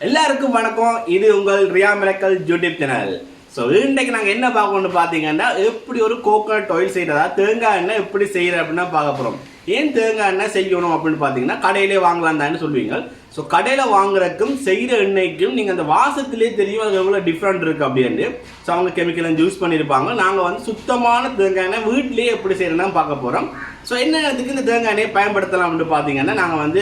எல்லாருக்கும் வணக்கம். இது உங்கள் Riya miracle YouTube channel. So இன்றைக்கு நாங்கள் என்ன பார்க்கணும்னு பார்த்தீங்கன்னா, எப்படி ஒரு கோகோனட் ஆயில் செய்கிறதா, தேங்காய் எண்ணெய் எப்படி செய்கிற அப்படின்னா பார்க்க போகிறோம். ஏன் தேங்காய் எண்ணெய் செய்யணும் அப்படின்னு பார்த்தீங்கன்னா, கடையிலே வாங்கலாம் தான் சொல்லுவீங்க. ஸோ கடையில் வாங்குறதுக்கும் செய்கிற எண்ணெய்க்கும் நீங்கள் அந்த வாசத்திலே தெரியும் அது எவ்வளோ டிஃப்ரெண்ட் இருக்குது அப்படின்னு. ஸோ அவங்க கெமிக்கல் யூஸ் பண்ணியிருப்பாங்க. நாங்கள் வந்து சுத்தமான தேங்காய் எண்ணெய் வீட்டிலேயே எப்படி செய்யணும்னா பார்க்க போகிறோம். ஸோ என்ன இடத்துக்கு இந்த தேங்காய் எண்ணெயை பயன்படுத்தலாம் அப்படின்னு பார்த்தீங்கன்னா, நாங்கள் வந்து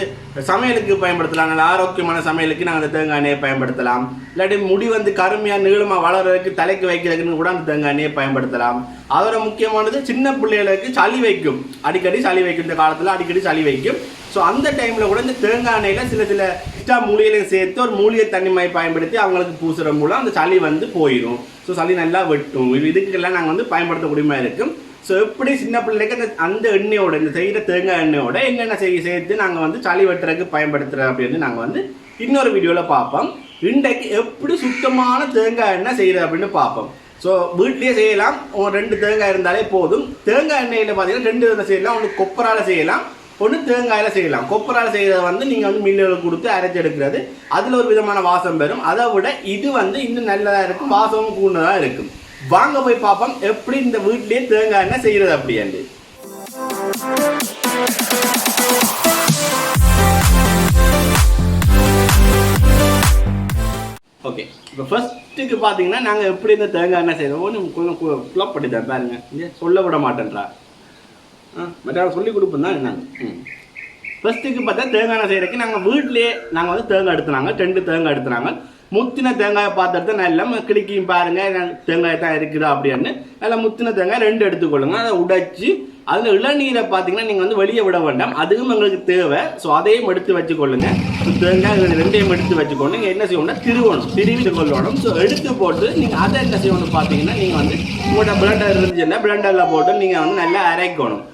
சமையலுக்கு பயன்படுத்தலாம். நல்ல ஆரோக்கியமான சமையலுக்கு நாங்கள் அந்த தேங்காய் எண்ணெயை பயன்படுத்தலாம். இல்லாட்டி முடி வந்து கருமையாக நீளமாக வளர்றதுக்கு தலைக்கு வைக்கிறதுக்குன்னு கூட அந்த தேங்காய் எண்ணெயை பயன்படுத்தலாம். அதோட முக்கியமானது சின்ன பிள்ளைகளுக்கு சளி வைக்கும், அடிக்கடி சளி வைக்கும். இந்த காலத்தில் அடிக்கடி சளி வைக்கும். ஸோ அந்த டைமில் கூட இந்த தேங்காய் எண்ணெயில் சில எக்ஸ்ட்ரா மூலிகையும் சேர்த்து ஒரு மூலிகை தண்ணிமாய் பயன்படுத்தி அவங்களுக்கு பூசுகிற மூலம் அந்த சளி வந்து போயிடும். ஸோ சளி நல்லா வெட்டும். இதுக்கெல்லாம் நாங்கள் வந்து பயன்படுத்தக்கூடியமாக இருக்கும். ஸோ எப்படி சின்ன பிள்ளைக்கு அந்த எண்ணெயோட, இந்த செய்கிற தேங்காய் எண்ணெயோட என்னென்ன சேர்த்து நாங்கள் வந்து சளி வெட்டுறதுக்கு பயன்படுத்துகிறோம் அப்படின்னு நாங்கள் வந்து இன்னொரு வீடியோவில் பார்ப்போம். இன்றைக்கு எப்படி சுத்தமான தேங்காய் எண்ணெய் செய்கிறது அப்படின்னு பார்ப்போம். ஸோ வீட்லேயே செய்யலாம். 2 தேங்காய் இருந்தாலே போதும். தேங்காய் எண்ணெயில் பார்த்தீங்கன்னா 2 விதம் செய்யலாம். ஒன்று கொப்பரால் செய்யலாம், ஒன்று தேங்காயில் செய்யலாம். கொப்பரால் செய்கிறத வந்து நீங்கள் வந்து மில்லில் கொடுத்து அரைச்சி எடுக்கிறது. அதில் ஒரு விதமான வாசம் பெறும். அதை விட இது வந்து இன்னும் நல்லதாக இருக்கும், வாசமும் கூடதாக இருக்கும். வாங்க போய் பார்ப்போம் எப்படி இந்த வீட்லயே தேங்காய் எண்ணெய் செய்யறது அப்படின்ட்டு. ஓகே, இப்போ ஃபர்ஸ்ட்டுக்கு பார்த்தீங்கன்னா நாங்கள் எப்படி இந்த தேங்காய் எண்ணெய் செய்யறோம் கொஞ்சம் குழப்ப பண்ணிட்டேன் பாருங்க. இங்கே சொல்ல விட மாட்டேன்றா, மற்ற சொல்லி கொடுப்போம் தான் என்னங்க. ஃபர்ஸ்ட்டுக்கு பார்த்தா தேங்காய் எண்ணெய் செய்யறதுக்கு நாங்கள் வீட்லேயே நாங்கள் வந்து தேங்காய் எடுத்துனாங்க. 2 தேங்காய் எடுத்துனாங்க. முத்தின தேங்காயை பார்த்துட்டு நல்லா கிளிக்கையும் பாருங்க தேங்காய் தான் இருக்குது அப்படின்னு. நல்லா முத்தின தேங்காய் 2 எடுத்துக்கொள்ளுங்க. அதை உடைச்சி அதில் இளநீரை பார்த்தீங்கன்னா நீங்கள் வந்து வெளியே விட வேண்டாம், அதுவும் எங்களுக்கு தேவை. ஸோ அதையும் எடுத்து வச்சுக்கொள்ளுங்க. தேங்காய் 2ஐயும் எடுத்து வச்சுக்கொண்டு நீங்கள் என்ன செய்யணும்னா திருவி கொள்ளணும். ஸோ எடுத்து போட்டு நீங்கள் அதை என்ன செய்யணும் பார்த்தீங்கன்னா, நீங்கள் வந்து உங்கள்கிட்ட பிளண்டர் இருந்துச்சுன்னா பிளண்டரில் போட்டு நீங்கள் வந்து நல்லா அரைக்கணும்.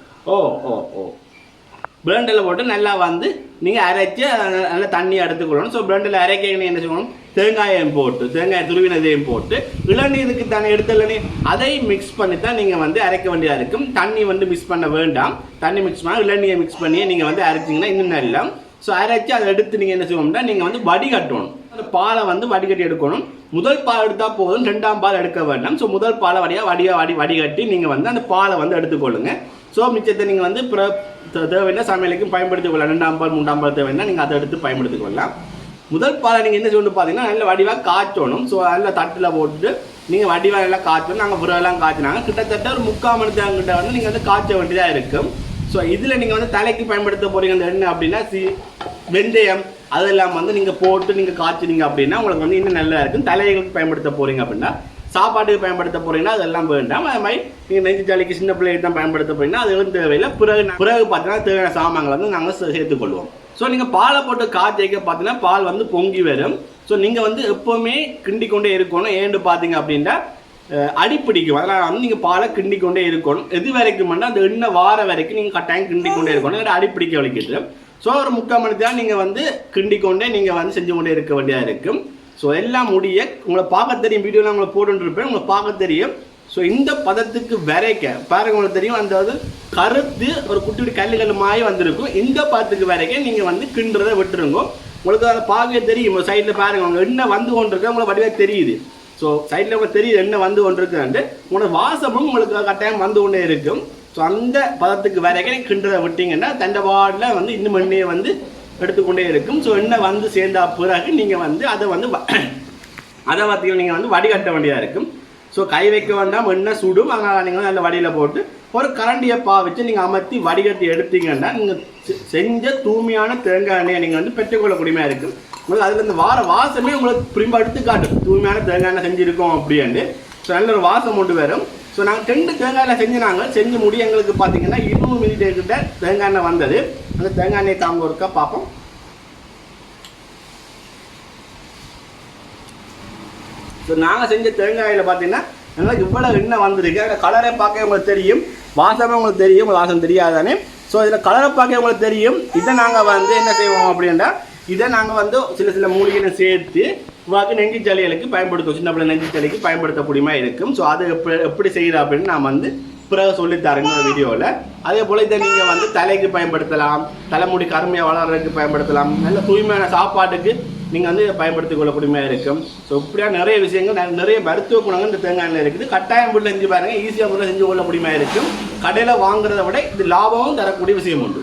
பிளண்டரில் போட்டு நல்லா வந்து நீங்கள் அரைச்சி நல்லா தண்ணி எடுத்துக்கொள்ளணும். ஸோ பிளண்டரில் அரைக்க என்ன செய்யணும், தேங்காயம் போட்டு தேங்காய் துருவினதையும் போட்டு இளநீருக்கு தானே எடுத்த இளநீர் அதை மிக்ஸ் பண்ணி தான் நீங்கள் வந்து அரைக்க வேண்டியதாக இருக்கும். தண்ணி வந்து மிக்ஸ் பண்ண வேண்டாம். தண்ணி மிக்ஸ் பண்ணால் இளநீரை மிக்ஸ் பண்ணியே நீங்கள் வந்து அரைச்சிங்கன்னா இன்னும் நல்லா. ஸோ அரைச்சி அதை எடுத்து நீங்கள் என்ன செய்வோம்னா, நீங்கள் வந்து வடிகட்டணும். அந்த பாலை வந்து வடிகட்டி எடுக்கணும். முதல் பால் எடுத்தால் போதும், 2ஆம் பால் எடுக்க வேண்டாம். ஸோ முதல் பாலை வடிகட்டி நீங்கள் வந்து அந்த பாலை வந்து எடுத்துக்கொள்ளுங்க. ஸோ மிச்சத்தை நீங்கள் வந்து தேவைன்னா சமையலுக்கும் பயன்படுத்திக் கொள்ளலாம். 2ஆம் பால் 3ஆம் பால் தேவைன்னா நீங்கள் அதை எடுத்து பயன்படுத்திக் கொள்ளலாம். முதல் பாலை நீங்கள் என்ன சொல்லி பார்த்தீங்கன்னா நல்ல வடிவாக காய்ச்சணும். ஸோ அதில் தட்டில் போட்டு நீங்கள் வடிவாக எல்லாம் காய்ச்சணும். நாங்கள் புறவெல்லாம் காய்ச்சினாங்க. கிட்டத்தட்ட ஒரு 3/4 மணி நேரங்கிட்ட வந்து நீங்கள் வந்து காய்ச்ச வேண்டியதாக இருக்கும். ஸோ இதில் நீங்கள் வந்து தலைக்கு பயன்படுத்த போகிறீங்க அந்த எண்ணெய் அப்படின்னா வெந்தயம் அதெல்லாம் வந்து நீங்கள் போட்டு நீங்கள் காய்ச்சினீங்க அப்படின்னா உங்களுக்கு வந்து இன்னும் நல்லா இருக்கும். தலைகளுக்கு பயன்படுத்த போகிறீங்க அப்படின்னா, சாப்பாட்டுக்கு பயன்படுத்த போகிறீங்கன்னா அதெல்லாம் வேண்டாம். அது மாதிரி நீங்கள் நெஞ்சு சளிக்கு சின்ன பிள்ளைக்கு தான் பயன்படுத்த போகிறீங்கன்னா அது வந்து தேவையில்லை. பிறகு பார்த்தீங்கன்னா தேவையான சாமான்களை வந்து நாங்கள் சேர்த்துக்கொள்வோம். ஸோ நீங்கள் பாலை போட்டு காய்ச்சிக்க பார்த்தீங்கன்னா பால் வந்து பொங்கி வரும். ஸோ நீங்கள் வந்து எப்போவுமே கிண்டிக்கொண்டே இருக்கணும். ஏன்னு பார்த்தீங்க அப்படின்னா அடிப்பிடிக்கும். அதனால் வந்து நீங்கள் பாலை கிண்டிக்கொண்டே இருக்கணும். எது வரைக்கும் அந்த எண்ணெய் வார வரைக்கும் நீங்கள் கட்டாயம் கிண்டிக்கொண்டே இருக்கணும். அடிப்பிடிக்க வலிக்கிட்டு. ஸோ ஒரு 3/4 மணி நேரம் நீங்கள் வந்து கிண்டிக்கொண்டே நீங்கள் வந்து செஞ்சு கொண்டே இருக்க வேண்டியதாக இருக்கும். ஸோ எல்லாம் முடிய உங்களை பார்க்க தெரியும், வீடியோலாம் உங்களை போட்டுருப்பேன், உங்களை பார்க்க தெரியும். ஸோ இந்த பதத்துக்கு வரைக்க பாருங்க, உங்களுக்கு தெரியும் அந்த கருத்து ஒரு குட்டி கல்லு மாதிரி வந்திருக்கும். இந்த பதத்துக்கு வரைக்க நீங்கள் வந்து கிண்டுறதை விட்டுருங்க. உங்களுக்கு அதை பார்க்க தெரியும். சைடில் பாருங்க, உங்கள் எண்ணெய் வந்து கொண்டிருக்க உங்களுக்கு வடிவாக தெரியுது. ஸோ சைடில் உங்களுக்கு தெரியுது எண்ணெய் வந்து கொண்டிருக்குன்ட்டு. உங்களோட வாசமும் உங்களுக்கு கட்டாயம் வந்து கொண்டே இருக்கும். ஸோ அந்த பதத்துக்கு வரைக்கும் கிண்டுறதை விட்டீங்கன்னா தண்டவாடில் வந்து இன்னும் எண்ணெயை வந்து எடுத்துக்கொண்டே இருக்கும். ஸோ எண்ணெய் வந்து சேர்ந்த பிறகு நீங்கள் வந்து அதை பார்த்தீங்கன்னா நீங்கள் வந்து வடிகட்ட வேண்டியதாக இருக்கும். ஸோ கை வைக்க வேண்டாம், எண்ணெய் சுடும். அதனால் நீங்கள் நல்ல வடியில் போட்டு ஒரு கரண்டியை வச்சு நீங்கள் அமர்த்தி வடிகட்டி எடுத்தீங்கன்னா நீங்கள் செஞ்ச தூய்மையான தேங்காய் எண்ணெயை நீங்கள் வந்து பெற்றுக்கொள்ளக்கூடியமாக இருக்கும். உங்களுக்கு அதில் இந்த வாசமே உங்களுக்கு பிரிம்ப எடுத்து காட்டும், தூய்மையான தேங்காய் எண்ணெய் செஞ்சுருக்கோம் அப்படின்னு. ஸோ நல்ல ஒரு வாசம் கொண்டு வரும். ஸோ நாங்கள் 2 தேங்காயில் செஞ்சு முடிய எங்களுக்கு பார்த்தீங்கன்னா 20 மினிட் கிட்ட தேங்காய் எண்ணெய் வந்தது. அந்த தேங்காய் எண்ணெய் தாங்க ஒருக்கா பார்ப்போம். ஸோ நாங்கள் செஞ்ச தேங்காயில் பார்த்தீங்கன்னா எங்களுக்கு இவ்வளோ எண்ணெய் வந்திருக்கு. அந்த கலரை பார்க்க உங்களுக்கு தெரியும், வாசமே உங்களுக்கு தெரியும். வாசம் தெரியாதானே? ஸோ இதில் கலரை பார்க்க உங்களுக்கு தெரியும். இதை நாங்கள் வந்து என்ன செய்வோம் அப்படின்னா, இதை நாங்கள் வந்து சில மூலிகைகளை சேர்த்து உங்களுக்கு நெஞ்சு சளிகளுக்கு பயன்படுத்துவோம். சின்ன பிள்ளை நெஞ்சு சளிக்கு பயன்படுத்தக்கூடியமாக இருக்கும். ஸோ அது எப்படி செய்கிற அப்படின்னு நான் வந்து பிறகு சொல்லித்தரேங்க வீடியோவில். அதே போல் இதை நீங்கள் வந்து தலைக்கு பயன்படுத்தலாம், தலைமுடி கருமையாக வளர்கிறதுக்கு பயன்படுத்தலாம், நல்ல தூய்மையான சாப்பாட்டுக்கு நீங்கள் வந்து பயன்படுத்திக் கொள்ளக்கூடியமாக இருக்கும். ஸோ இப்படியா நிறைய விஷயங்கள் நிறைய மருத்துவ குணங்கள் இந்த தேங்காய் எண்ணெய் இருக்குது. கட்டாயம் வீட்டில் செஞ்சு பாருங்கள், ஈஸியாக முறையில் செஞ்சு கொள்ளக்கூடியமாக இருக்கும். கடையில் வாங்குறத விட இது லாபமும் தரக்கூடிய விஷயம் உண்டு.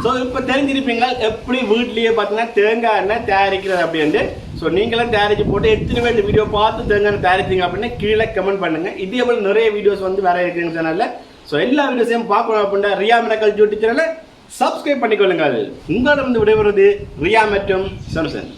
ஸோ இப்போ தெரிஞ்சிருப்பீங்க எப்படி வீட்லேயே பார்த்தீங்கன்னா தேங்காய் எண்ணெய் தயாரிக்கிறது அப்படின்ட்டு. ஸோ நீங்களும் தயாரித்து போட்டு எத்தனை பேர் இந்த வீடியோ பார்த்து தேங்காய் எண்ணெய் தயாரிச்சிங்க அப்படின்னா கீழே கமெண்ட் பண்ணுங்கள். இதே போல் நிறைய வீடியோஸ் வந்து வேற இருக்குங்க சேனலில். ஸோ எல்லா வீடியோஸையும் பார்க்கணும் அப்படின்னா ரியா மிராக்கிள் யூடியூப் சேனலை சப்ஸ்கிரைப் பண்ணிக்கொள்ளுங்கள். உங்களிடம் விடைபெறுவது ரியா மற்றும் சனுசன்.